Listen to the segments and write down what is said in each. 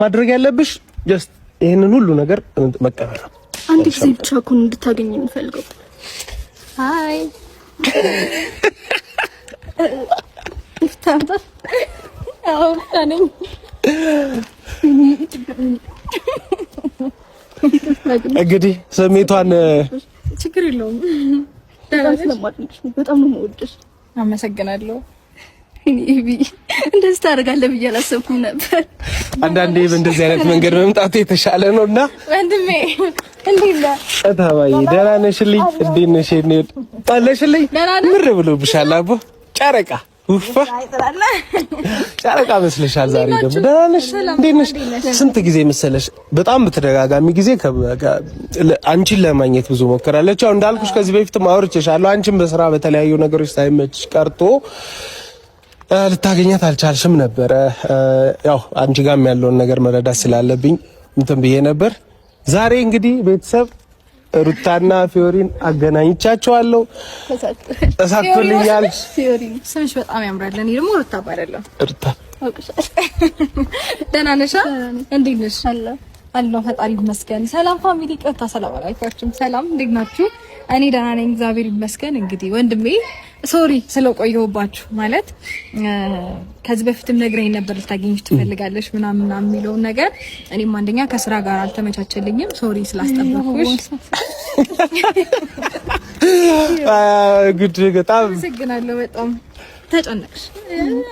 ማድረግ ያለብሽ ጀስት ይሄንን ሁሉ ነገር መቀበል ነው። አንድ ጊዜ ብቻ እኮ እንድታገኝ የምፈልገው። ሃይ ፍታታ አው ታነኝ እንግዲህ ስሜቷን ችግር የለውም። በጣም ነው የምወድሽ። አመሰግናለሁ። እኔ እንደዚህ ታደርጋለህ ብዬ አላሰብኩም ነበር። አንዳንዴ በእንደዚህ አይነት መንገድ መምጣቱ የተሻለ ነውና ወንድሜ እንዴት ነህ? ታባዬ ደህና ነሽልኝ? እንዴት ነሽ? አለሽልኝ? ምር ብሎብሻል አቦ ጨረቃ ውፋ ጨረቃ መስለሻል። ዛሬ ደግሞ ደህና ነሽ? እንዴት ነሽ? ስንት ጊዜ መሰለሽ በጣም በተደጋጋሚ ጊዜ አንቺን ለማግኘት ብዙ ሞክራለች። አሁን እንዳልኩሽ ከዚህ በፊትም አውርቼሻለሁ። አንቺን በስራ በተለያዩ ነገሮች ሳይመችሽ ቀርቶ ልታገኛት አልቻልሽም ነበረ። ያው አንቺ ጋርም ያለውን ነገር መረዳት ስላለብኝ እንትን ብዬ ነበር። ዛሬ እንግዲህ ቤተሰብ ሩታና ፊዮሪን አገናኝቻቸዋለሁ። ተሳክቶልኛል። ፊዮሪን ስምሽ በጣም ያምራል። እኔ ደግሞ ሩታ ባላለሁ። ሩታ ደህና ነሽ? እንዴት ነሽ? አለሁ ፈጣሪ ይመስገን። ሰላም ፋሚሊ፣ ቀጥታ ሰላም አላልኳችሁም። ሰላም እንዴት ናችሁ? እኔ ደህና ነኝ እግዚአብሔር ይመስገን። እንግዲህ ወንድሜ ሶሪ ስለቆየሁባችሁ ማለት ከዚህ በፊትም ነግረኝ ነበር ልታገኝሽ ትፈልጋለሽ ምናምን የሚለውን ነገር እኔም አንደኛ ከስራ ጋር አልተመቻቸልኝም። ሶሪ ስላስጠበቅኩሽ። ጉድ በጣም አመሰግናለሁ። በጣም ተጨነቅሽ።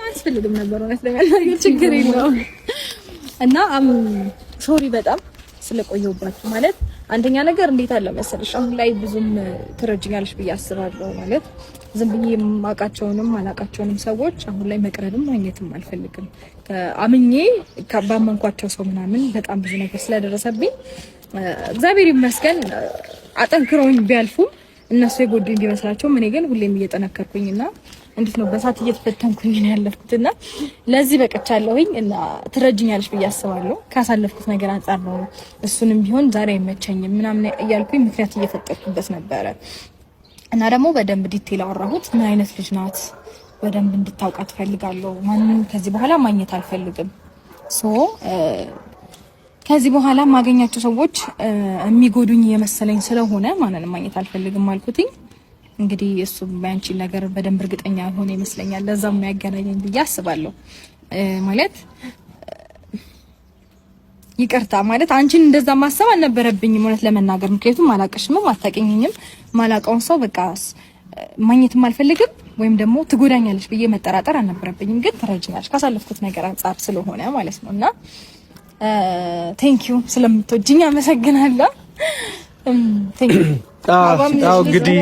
አያስፈልግም ነበር እውነት ለመናገር ችግር የለውም። እና ሶሪ በጣም ስለቆየሁባችሁ ማለት አንደኛ ነገር እንዴት አለ መሰለሽ አሁን ላይ ብዙም ትረጅኛለሽ ብዬ አስባለሁ። ማለት ዝም ብዬ ማቃቸውንም አላቃቸውንም ሰዎች አሁን ላይ መቅረብም ማግኘትም አልፈልግም። አምኜ ባመንኳቸው ሰው ምናምን በጣም ብዙ ነገር ስለደረሰብኝ እግዚአብሔር ይመስገን አጠንክረውኝ ቢያልፉም እነሱ የጎዱኝ ቢመስላቸው እኔ ግን ሁሌም እየጠነከርኩኝና እንዴት ነው በሳት እየተፈተንኩኝ ነው ያለፍኩትና ለዚህ በቀቻለሁኝ እና ትረጅኛለሽ ብዬ አስባለሁ። ካሳለፍኩት ነገር አንፃር ነው እሱንም ቢሆን ዛሬ አይመቸኝም ምናምን እያልኩኝ ምክንያት እየፈጠርኩበት ነበረ እና ደግሞ በደንብ ዲቴል አወራሁት። ምን አይነት ልጅ ናት በደንብ እንድታውቃት ፈልጋለሁ። ማንንም ከዚህ በኋላ ማግኘት አልፈልግም። ከዚህ በኋላ ማገኛቸው ሰዎች የሚጎዱኝ የመሰለኝ ስለሆነ ማንንም ማግኘት አልፈልግም አልኩትኝ። እንግዲህ እሱ ባንቺ ነገር በደንብ እርግጠኛ ሆነ ይመስለኛል። ለዛም ነው ያገናኘኝ ብዬ አስባለሁ። ማለት ይቅርታ ማለት አንቺን እንደዛ ማሰብ አልነበረብኝም እውነት ለመናገር ምክንያቱም አላቀሽም አታቀኝኝም ማላቀውን ሰው በቃ ማግኘትም አልፈልግም ወይም ደግሞ ትጎዳኛለሽ ብዬ መጠራጠር አልነበረብኝም። ግን ተረጅኛለሽ ካሳለፍኩት ነገር አንፃር ስለሆነ ማለት ነውና ቴንክ ዩ ስለምትወጂኝ አመሰግናለሁ። ቴንክ ዩ። እንግዲህ